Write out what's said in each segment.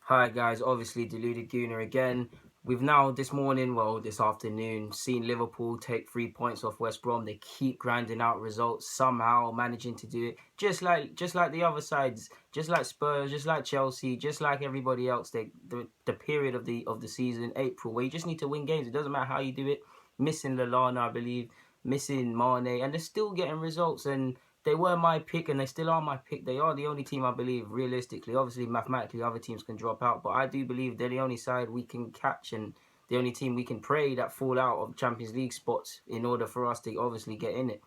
Hi guys, obviously Deluded Gooner again. We've now this morning, well this afternoon, seen Liverpool take 3 points off West Brom. They keep grinding out results, somehow managing to do it. Just like the other sides, just like Spurs, just like Chelsea, just like everybody else. The period of the season, April, where you just need to win games. It doesn't matter how you do it. Missing Lallana, I believe, missing Mane, and they're still getting results. And they were my pick and they still are my pick. They are the only team I believe, realistically. Obviously, mathematically, other teams can drop out, but I do believe they're the only side we can catch and the only team we can pray that fall out of Champions League spots in order for us to obviously get in it.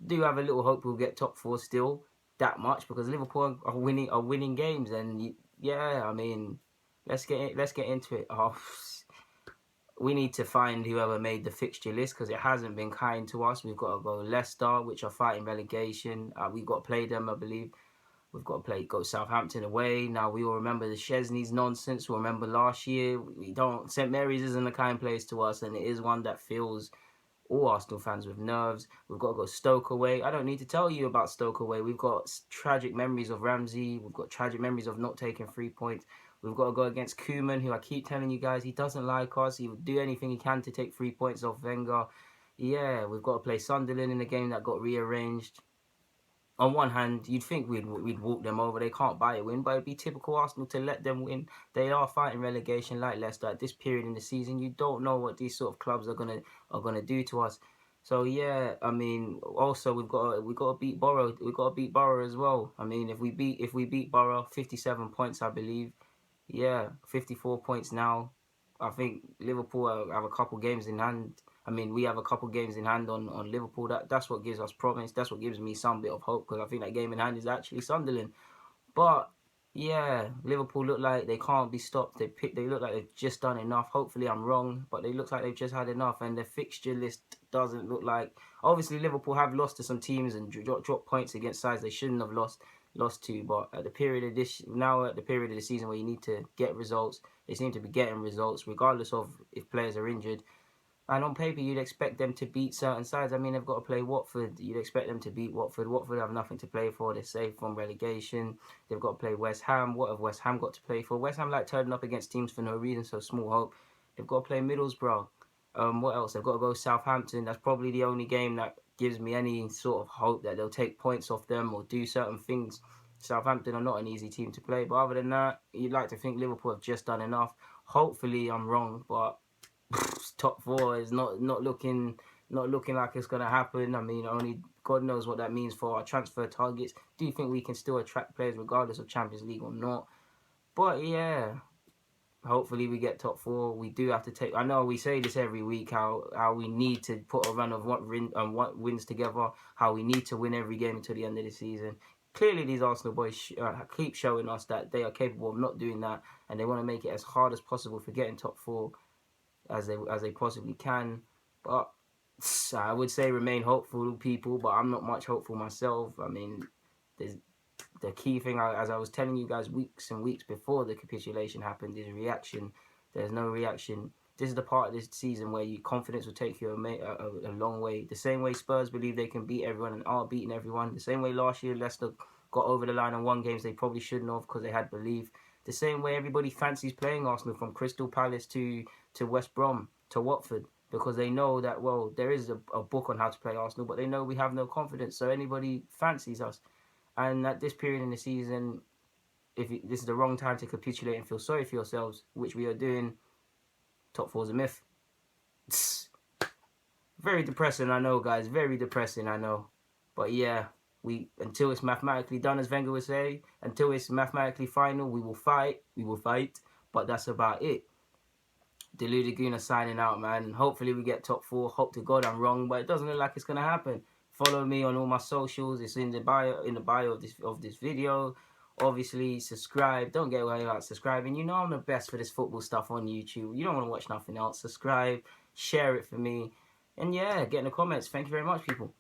Do have a little hope we'll get top four still, that much, because Liverpool are winning games. And yeah, I mean, let's get into it. Oh, we need to find whoever made the fixture list because it hasn't been kind to us. We've got to go Leicester, which are fighting relegation. We've got to play them, I believe. We've got to go Southampton away. Now we all remember the Chesney's nonsense. We'll remember last year. We don't. St Mary's isn't a kind place to us, and it is one that fills all Arsenal fans with nerves. We've got to go Stoke away. I don't need to tell you about Stoke away. We've got tragic memories of Ramsey. We've got tragic memories of not taking 3 points. We've got to go against Koeman, who I keep telling you guys, he doesn't like us. He will do anything he can to take 3 points off Wenger. Yeah, we've got to play Sunderland in a game that got rearranged. On one hand, you'd think we'd walk them over. They can't buy a win, but it'd be typical Arsenal to let them win. They are fighting relegation like Leicester at this period in the season. You don't know what these sort of clubs are gonna do to us. So yeah, I mean, also we've got to beat Borough. We've got to beat Borough as well. I mean, if we beat Borough, 57 points, I believe. Yeah, 54 points now. I think Liverpool have a couple games in hand. I mean, we have a couple games in hand on Liverpool. That's what gives us promise. That's what gives me some bit of hope because I think that game in hand is actually Sunderland. But yeah, Liverpool look like they can't be stopped. They look like they've just done enough. Hopefully I'm wrong, but they look like they've just had enough. And the fixture list doesn't look like. Obviously Liverpool have lost to some teams and dropped points against sides they shouldn't have lost to. But at the period of this now at the period of the season where you need to get results, they seem to be getting results regardless of if players are injured. And on paper, you'd expect them to beat certain sides. I mean, they've got to play Watford. You'd expect them to beat Watford. Watford have nothing to play for. They're safe from relegation. They've got to play West Ham. What have West Ham got to play for? West Ham like turning up against teams for no reason, so small hope. They've got to play Middlesbrough. What else? They've got to go Southampton. That's probably the only game that gives me any sort of hope that they'll take points off them or do certain things. Southampton are not an easy team to play, but other than that, you'd like to think Liverpool have just done enough. Hopefully, I'm wrong, but top four is not looking like it's gonna happen. I mean, only God knows what that means for our transfer targets. Do you think we can still attract players regardless of Champions League or not? But yeah, hopefully we get top four. We do have to take. I know we say this every week how we need to put a run of what wins together. How we need to win every game until the end of the season. Clearly, these Arsenal boys keep showing us that they are capable of not doing that, and they want to make it as hard as possible for getting top four as they possibly can. But I would say remain hopeful, people. But I'm not much hopeful myself. I mean, there's the key thing, as I was telling you guys weeks and weeks before the capitulation happened, is reaction. There's no reaction. This is the part of this season where your confidence will take you a long way. The same way Spurs believe they can beat everyone and are beating everyone. The same way last year Leicester got over the line and won games they probably shouldn't have because they had belief. The same way everybody fancies playing Arsenal, from Crystal Palace to West Brom to Watford, because they know that, well, there is a book on how to play Arsenal, but they know we have no confidence, so anybody fancies us. And at this period in the season, this is the wrong time to capitulate and feel sorry for yourselves, which we are doing. Top four is a myth. Very depressing, I know, guys. Very depressing, I know. But yeah, until it's mathematically done, as Wenger would say, until it's mathematically final, we will fight. We will fight. But that's about it. Deluded Guna signing out, man. Hopefully we get top four. Hope to God I'm wrong, but it doesn't look like it's gonna happen. Follow me on all my socials. It's in the bio of this video. Obviously, subscribe. Don't get away without subscribing. You know I'm the best for this football stuff on YouTube. You don't want to watch nothing else. Subscribe, share it for me, and yeah, get in the comments. Thank you very much, people.